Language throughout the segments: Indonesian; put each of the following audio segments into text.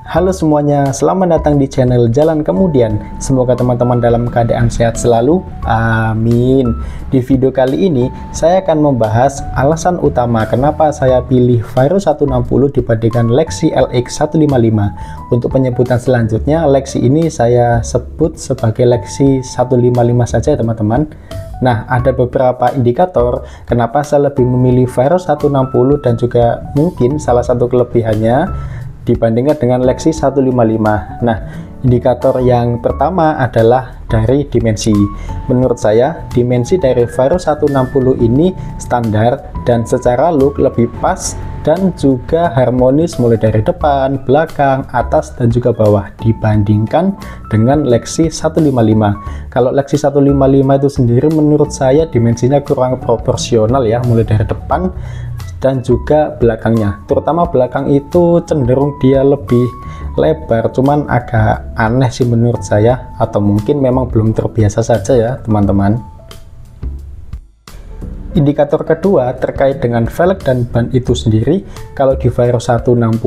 Halo semuanya, selamat datang di channel Jalan Kemudian. Semoga teman-teman dalam keadaan sehat selalu. Amin. Di video kali ini, saya akan membahas alasan utama kenapa saya pilih Vairo 160 dibandingkan Lexi LX 155. Untuk penyebutan selanjutnya, Lexi ini saya sebut sebagai Lexi 155 saja teman-teman. Nah, ada beberapa indikator kenapa saya lebih memilih Vairo 160 dan juga mungkin salah satu kelebihannya dibandingkan dengan Lexi 155. Nah, indikator yang pertama adalah dari dimensi. Menurut saya, dimensi dari Vairo 160 ini standar dan secara look lebih pas dan juga harmonis mulai dari depan, belakang, atas, dan juga bawah dibandingkan dengan Lexi 155. Kalau Lexi 155 itu sendiri menurut saya dimensinya kurang proporsional ya, mulai dari depan dan juga belakangnya, terutama belakang itu cenderung dia lebih lebar, cuman agak aneh sih menurut saya, atau mungkin memang belum terbiasa saja ya teman-teman. Indikator kedua terkait dengan velg dan ban itu sendiri. Kalau di Vairo 160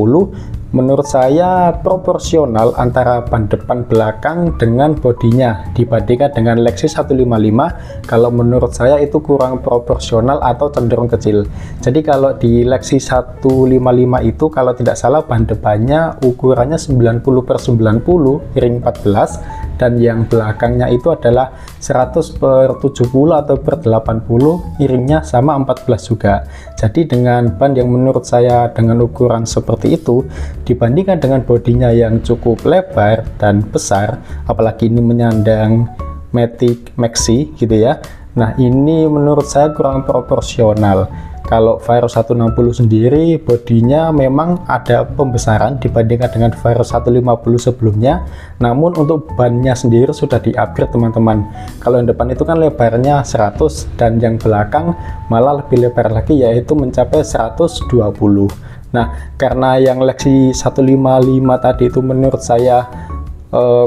menurut saya proporsional antara ban depan belakang dengan bodinya dibandingkan dengan Lexi 155. Kalau menurut saya itu kurang proporsional atau cenderung kecil. Jadi kalau di Lexi 155 itu kalau tidak salah ban depannya ukurannya 90/90 ring 14 dan yang belakangnya itu adalah 100/70 atau per 80, ringnya sama 14 juga. Jadi dengan ban yang menurut saya dengan ukuran seperti itu dibandingkan dengan bodinya yang cukup lebar dan besar, apalagi ini menyandang Matic Maxi gitu ya. Nah, ini menurut saya kurang proporsional. Kalau Vairo 160 sendiri bodinya memang ada pembesaran dibandingkan dengan Vairo 150 sebelumnya, namun untuk bannya sendiri sudah di-upgrade teman-teman. Kalau yang depan itu kan lebarnya 100 dan yang belakang malah lebih lebar lagi, yaitu mencapai 120. Nah, karena yang Lexi 155 tadi itu menurut saya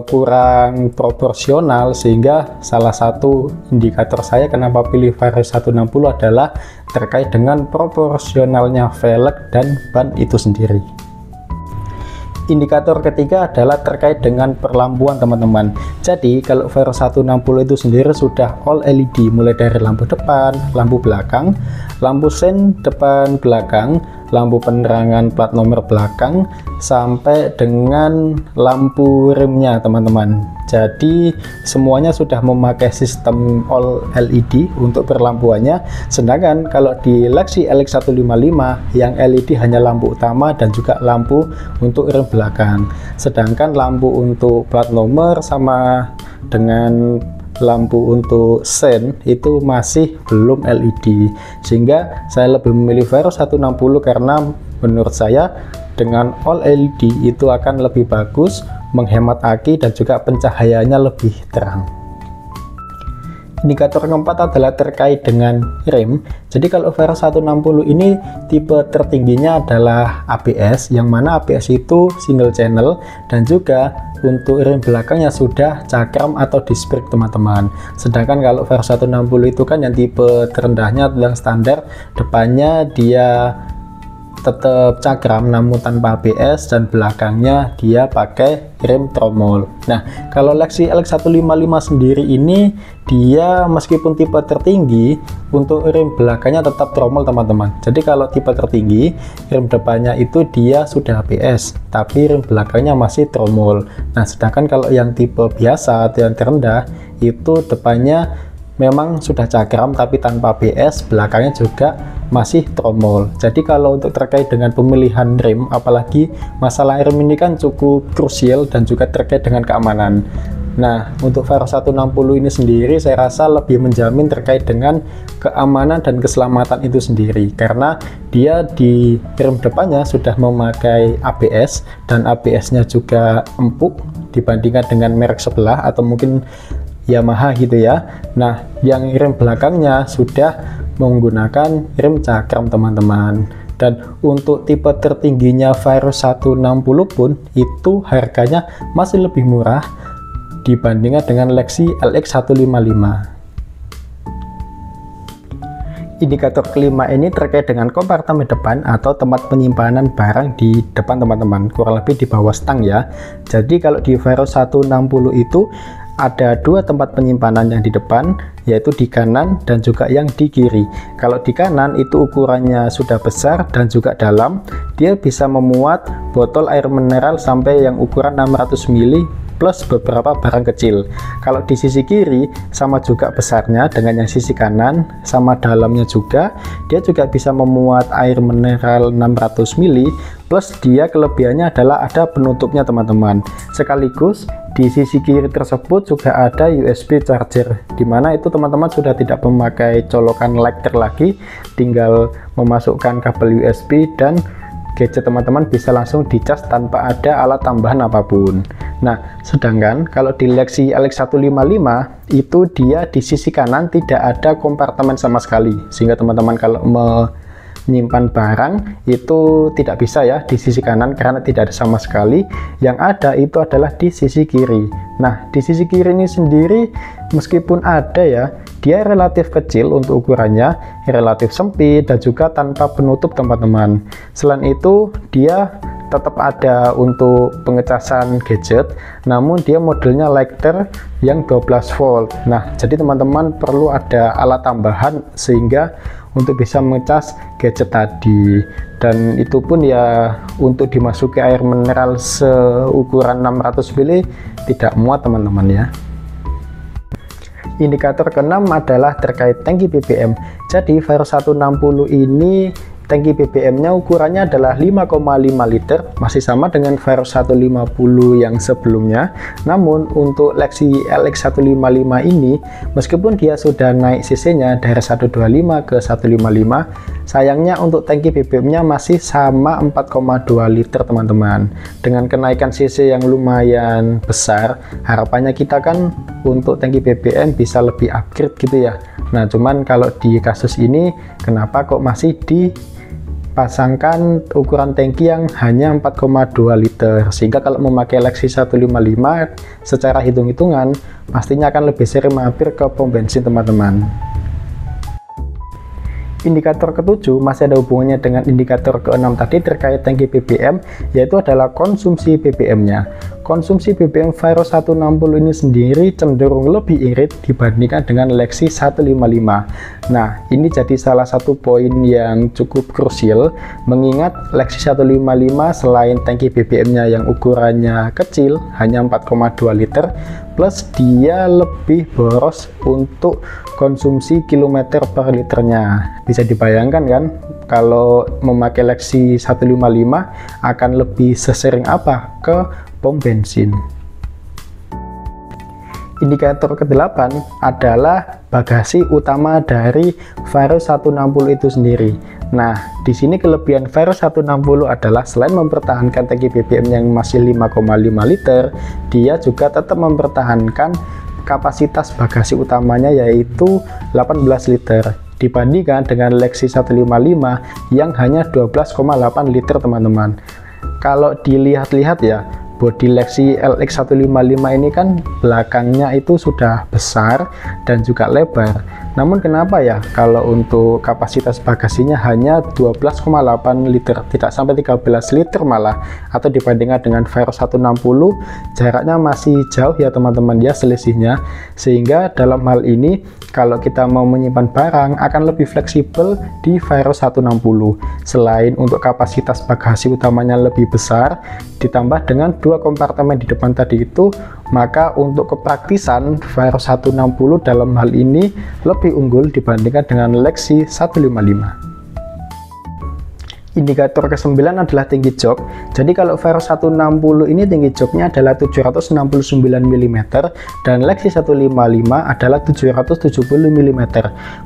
kurang proporsional, sehingga salah satu indikator saya kenapa pilih Vairo 160 adalah terkait dengan proporsionalnya velg dan ban itu sendiri. Indikator ketiga adalah terkait dengan perlampuan teman-teman. Jadi kalau Vairo 160 itu sendiri sudah all LED, mulai dari lampu depan, lampu belakang, lampu sen depan belakang, lampu penerangan plat nomor belakang, sampai dengan lampu remnya teman-teman. Jadi semuanya sudah memakai sistem all LED untuk perlampuannya. Sedangkan kalau di Lexi LX 155 yang LED hanya lampu utama dan juga lampu untuk rem belakang. Sedangkan lampu untuk plat nomor sama dengan lampu untuk sen itu masih belum LED, sehingga saya lebih memilih Vairo 160 karena menurut saya dengan all LED itu akan lebih bagus, menghemat aki dan juga pencahayaannya lebih terang. Indikator keempat adalah terkait dengan rem. Jadi kalau Vairo 160 ini tipe tertingginya adalah ABS, yang mana ABS itu single channel, dan juga untuk rem belakangnya sudah cakram atau disc brake teman-teman. Sedangkan kalau Vairo 160 itu kan yang tipe terendahnya adalah standar, depannya dia tetap cakram namun tanpa ABS dan belakangnya dia pakai rem tromol. Nah, kalau Lexi LX 155 sendiri ini dia meskipun tipe tertinggi, untuk rem belakangnya tetap tromol teman-teman. Jadi kalau tipe tertinggi, rem depannya itu dia sudah ABS tapi rem belakangnya masih tromol. Nah, sedangkan kalau yang tipe biasa atau yang terendah itu depannya memang sudah cakram tapi tanpa ABS, belakangnya juga masih tromol. Jadi kalau untuk terkait dengan pemilihan rem, apalagi masalah rem ini kan cukup krusial dan juga terkait dengan keamanan. Nah, untuk Vairo 160 ini sendiri saya rasa lebih menjamin terkait dengan keamanan dan keselamatan itu sendiri, karena dia di rem depannya sudah memakai ABS dan ABS-nya juga empuk dibandingkan dengan merek sebelah atau mungkin Yamaha gitu ya. Nah, yang rem belakangnya sudah menggunakan rem cakram teman-teman. Dan untuk tipe tertingginya Vairo 160 pun itu harganya masih lebih murah dibandingkan dengan Lexi LX 155. Indikator kelima ini terkait dengan kompartemen depan atau tempat penyimpanan barang di depan teman-teman, kurang lebih di bawah stang ya. Jadi kalau di Vario 160 itu ada dua tempat penyimpanan yang di depan, yaitu di kanan dan juga yang di kiri. Kalau di kanan itu ukurannya sudah besar dan juga dalam, dia bisa memuat botol air mineral sampai yang ukuran 600 ml plus beberapa barang kecil. Kalau di sisi kiri sama juga besarnya dengan yang sisi kanan, sama dalamnya juga, dia juga bisa memuat air mineral 600 ml plus dia kelebihannya adalah ada penutupnya teman-teman. Sekaligus di sisi kiri tersebut juga ada USB charger, dimana itu teman-teman sudah tidak memakai colokan lighter lagi, tinggal memasukkan kabel USB dan gadget teman-teman bisa langsung dicas tanpa ada alat tambahan apapun. Nah, sedangkan kalau di Lexi LX155 itu dia di sisi kanan tidak ada kompartemen sama sekali, sehingga teman-teman kalau menyimpan barang itu tidak bisa ya di sisi kanan karena tidak ada sama sekali. Yang ada itu adalah di sisi kiri. Nah, di sisi kiri ini sendiri meskipun ada ya, dia relatif kecil untuk ukurannya, relatif sempit dan juga tanpa penutup teman-teman. Selain itu dia tetap ada untuk pengecasan gadget, namun dia modelnya lighter yang 12 volt. Nah, jadi teman-teman perlu ada alat tambahan sehingga untuk bisa mengecas gadget tadi, dan itu pun ya untuk dimasuki air mineral seukuran 600 ml tidak muat teman-teman ya. Indikator keenam adalah terkait tangki BBM. Jadi Vario 160 ini tangki BBM-nya ukurannya adalah 5,5 liter, masih sama dengan Vario 150 yang sebelumnya. Namun untuk Lexi LX155 ini, meskipun dia sudah naik cc-nya dari 125 ke 155, sayangnya untuk tangki BBM-nya masih sama 4,2 liter teman-teman. Dengan kenaikan cc yang lumayan besar, harapannya kita kan untuk tangki BBM bisa lebih upgrade gitu ya. Nah, cuman kalau di kasus ini kenapa kok masih dipasangkan ukuran tangki yang hanya 4,2 liter, sehingga kalau memakai Lexi 155 secara hitung-hitungan pastinya akan lebih sering mampir ke pom bensin teman-teman. Indikator ketujuh masih ada hubungannya dengan indikator keenam tadi terkait tangki BBM, yaitu adalah konsumsi BBM-nya. Konsumsi BBM Vario 160 ini sendiri cenderung lebih irit dibandingkan dengan Lexi 155. Nah, ini jadi salah satu poin yang cukup krusial, mengingat Lexi 155 selain tangki BBM-nya yang ukurannya kecil, hanya 4,2 liter, plus dia lebih boros untuk konsumsi kilometer per liternya. Bisa dibayangkan kan kalau memakai Lexi 155 akan lebih sesering apa ke pom bensin. Indikator ke-8 adalah bagasi utama dari Vario 160 itu sendiri. Nah, di sini kelebihan Vario 160 adalah selain mempertahankan tangki BBM yang masih 5,5 liter, dia juga tetap mempertahankan kapasitas bagasi utamanya yaitu 18 liter dibandingkan dengan Lexi 155 yang hanya 12,8 liter teman-teman. Kalau dilihat-lihat ya, bodi Lexi LX155 ini kan belakangnya itu sudah besar dan juga lebar. Namun kenapa ya kalau untuk kapasitas bagasinya hanya 12,8 liter, tidak sampai 13 liter malah, atau dibandingkan dengan Vario 160 jaraknya masih jauh ya teman-teman ya selisihnya. Sehingga dalam hal ini kalau kita mau menyimpan barang akan lebih fleksibel di Vario 160. Selain untuk kapasitas bagasi utamanya lebih besar, ditambah dengan dua kompartemen di depan tadi itu, maka untuk kepraktisan Vario 160 dalam hal ini lebih unggul dibandingkan dengan Lexi 155. Indikator ke-9 adalah tinggi jok. Jadi kalau Vario 160 ini tinggi joknya adalah 769 mm dan Lexi 155 adalah 770 mm.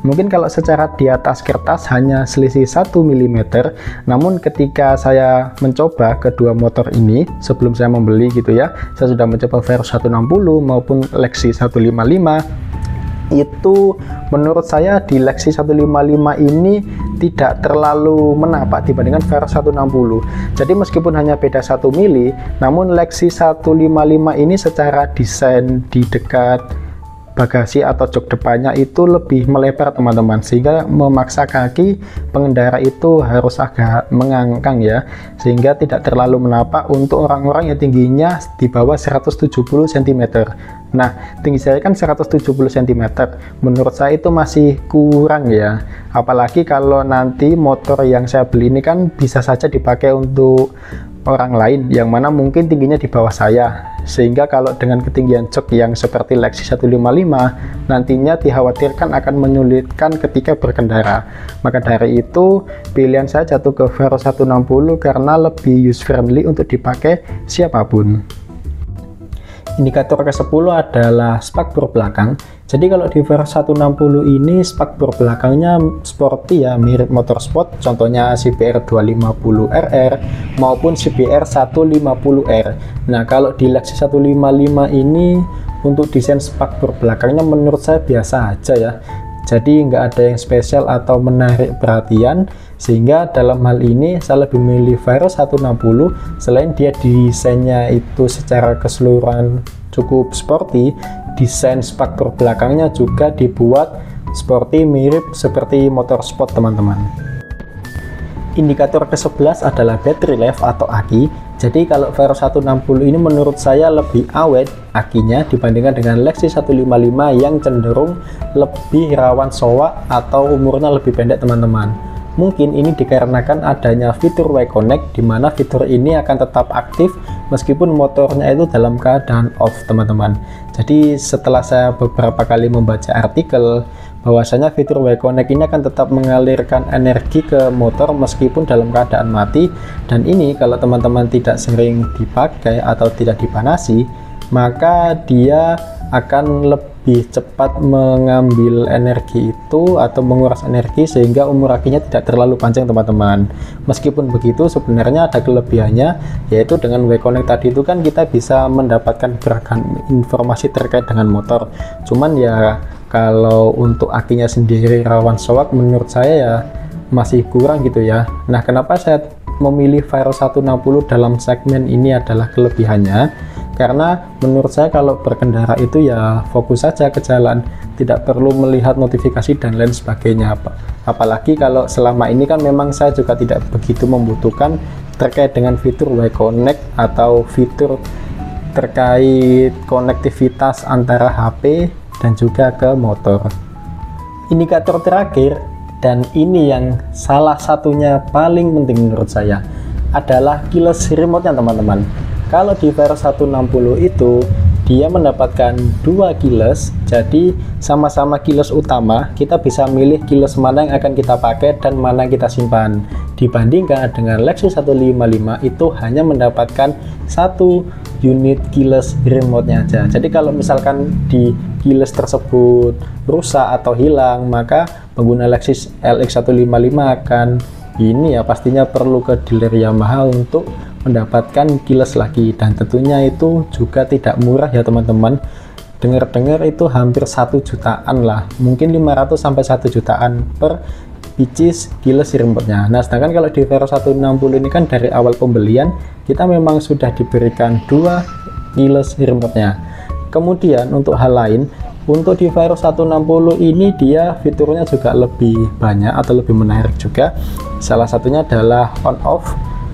Mungkin kalau secara di atas kertas hanya selisih 1 mm, namun ketika saya mencoba kedua motor ini sebelum saya membeli gitu ya, saya sudah mencoba Vario 160 maupun Lexi 155. Itu menurut saya di Lexi 155 ini tidak terlalu menapak dibandingkan Vario 160. Jadi meskipun hanya beda 1 mili, namun Lexi 155 ini secara desain di dekat bagasi atau jok depannya itu lebih melebar teman-teman, sehingga memaksa kaki pengendara itu harus agak mengangkang ya, sehingga tidak terlalu menapak untuk orang-orang yang tingginya di bawah 170 cm. Nah, tinggi saya kan 170 cm, menurut saya itu masih kurang ya, apalagi kalau nanti motor yang saya beli ini kan bisa saja dipakai untuk orang lain yang mana mungkin tingginya di bawah saya, sehingga kalau dengan ketinggian jok yang seperti Lexus 155 nantinya dikhawatirkan akan menyulitkan ketika berkendara. Maka dari itu pilihan saya jatuh ke Vero 160 karena lebih user friendly untuk dipakai siapapun. Indikator ke-10 adalah spakbor belakang. Jadi kalau di Vero 160 ini spakbor belakangnya sporty ya, mirip motorsport, contohnya CBR 250RR maupun CBR 150R. Nah, kalau di Lexus 155 ini untuk desain spakbor belakangnya menurut saya biasa aja ya. Jadi nggak ada yang spesial atau menarik perhatian, sehingga dalam hal ini saya lebih memilih Vero 160. Selain dia desainnya itu secara keseluruhan cukup sporty, desain spakbor belakangnya juga dibuat sporty mirip seperti motorsport teman-teman. Indikator ke-11 adalah battery life atau aki. Jadi kalau Vero 160 ini menurut saya lebih awet akinya dibandingkan dengan Lexus 155 yang cenderung lebih rawan soak atau umurnya lebih pendek teman-teman. Mungkin ini dikarenakan adanya fitur Y-Connect, di mana fitur ini akan tetap aktif meskipun motornya itu dalam keadaan off teman-teman. Jadi setelah saya beberapa kali membaca artikel bahwasanya fitur Y-Connect ini akan tetap mengalirkan energi ke motor meskipun dalam keadaan mati, dan ini kalau teman-teman tidak sering dipakai atau tidak dipanasi, maka dia akan lebih cepat mengambil energi itu atau menguras energi sehingga umur akinya tidak terlalu panjang teman-teman. Meskipun begitu sebenarnya ada kelebihannya, yaitu dengan Y-Connect tadi itu kan kita bisa mendapatkan beragam informasi terkait dengan motor. Cuman ya kalau untuk akinya sendiri rawan soak menurut saya ya masih kurang gitu ya. Nah, kenapa saya memilih Vero 160 dalam segmen ini adalah kelebihannya, karena menurut saya kalau berkendara itu ya fokus saja ke jalan, tidak perlu melihat notifikasi dan lain sebagainya. Apalagi kalau selama ini kan memang saya juga tidak begitu membutuhkan terkait dengan fitur Y-Connect atau fitur terkait konektivitas antara HP dan juga ke motor. Indikator terakhir, dan ini yang salah satunya paling penting menurut saya, adalah keyless remote-nya teman-teman. Kalau di Vero 160 itu dia mendapatkan dua keyless, jadi sama-sama keyless utama, kita bisa milih keyless mana yang akan kita pakai dan mana yang kita simpan. Dibandingkan dengan Lexus 155 itu hanya mendapatkan satu unit keyless remote-nya aja. Jadi kalau misalkan di keyless tersebut rusak atau hilang, maka pengguna Lexus LX 155 akan ini ya pastinya perlu ke dealer Yamaha untuk mendapatkan keyless lagi, dan tentunya itu juga tidak murah ya teman-teman. Dengar-dengar itu hampir 1 jutaan lah, mungkin 500 sampai 1 jutaan per pieces keyless remote-nya. Nah, sedangkan kalau di Vero 160 ini kan dari awal pembelian kita memang sudah diberikan dua keyless remote-nya. Kemudian untuk hal lain, untuk di Vero 160 ini dia fiturnya juga lebih banyak atau lebih menarik juga. Salah satunya adalah on off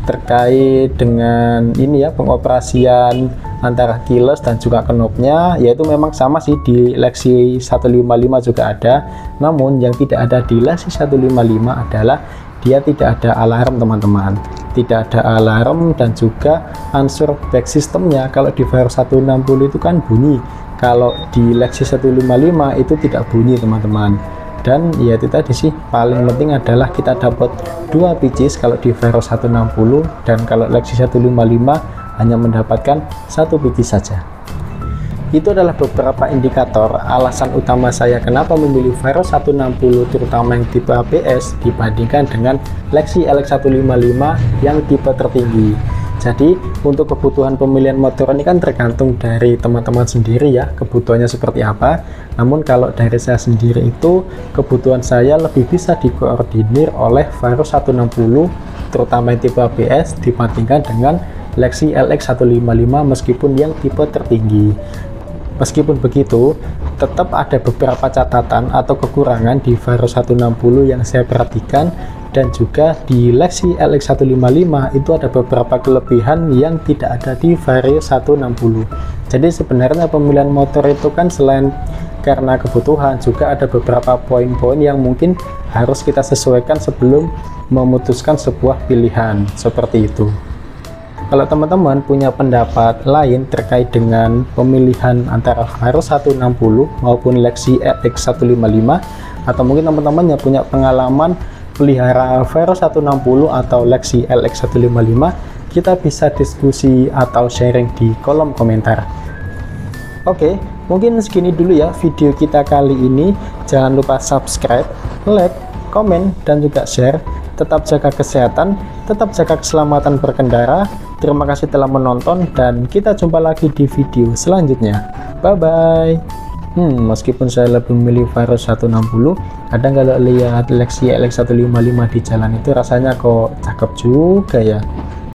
terkait dengan ini ya, pengoperasian antara keyless dan juga knobnya, yaitu memang sama sih di Lexus 155 juga ada, namun yang tidak ada di Lexus 155 adalah dia tidak ada alarm teman-teman, tidak ada alarm dan juga unsur back systemnya. Kalau di Vero 160 itu kan bunyi, kalau di Lexus 155 itu tidak bunyi teman-teman. Dan ya itu tadi sih, paling penting adalah kita dapat dua pieces kalau di Vero 160, dan kalau Lexus 155 hanya mendapatkan satu pieces saja. Itu adalah beberapa indikator alasan utama saya kenapa memilih Vero 160 terutama yang tipe ABS dibandingkan dengan Lexus LX 155 yang tipe tertinggi. Jadi untuk kebutuhan pemilihan motor ini kan tergantung dari teman-teman sendiri ya, kebutuhannya seperti apa. Namun kalau dari saya sendiri itu kebutuhan saya lebih bisa dikoordinir oleh Vero 160 terutama yang tipe ABS dibandingkan dengan Lexus LX 155 meskipun yang tipe tertinggi. Meskipun begitu, tetap ada beberapa catatan atau kekurangan di Vario 160 yang saya perhatikan, dan juga di Lexi LX155 itu ada beberapa kelebihan yang tidak ada di Vario 160. Jadi sebenarnya pemilihan motor itu kan selain karena kebutuhan, juga ada beberapa poin-poin yang mungkin harus kita sesuaikan sebelum memutuskan sebuah pilihan, seperti itu. Kalau teman-teman punya pendapat lain terkait dengan pemilihan antara Vario 160 maupun Lexi LX155, atau mungkin teman-teman yang punya pengalaman pelihara Vario 160 atau Lexi LX155, kita bisa diskusi atau sharing di kolom komentar. Oke, mungkin segini dulu ya video kita kali ini. Jangan lupa subscribe, like, komen, dan juga share. Tetap jaga kesehatan, tetap jaga keselamatan berkendara. Terima kasih telah menonton, dan kita jumpa lagi di video selanjutnya. Bye bye. Meskipun saya lebih memilih Vario 160, kadang kalau lihat Lexi LX155 di jalan itu rasanya kok cakep juga ya.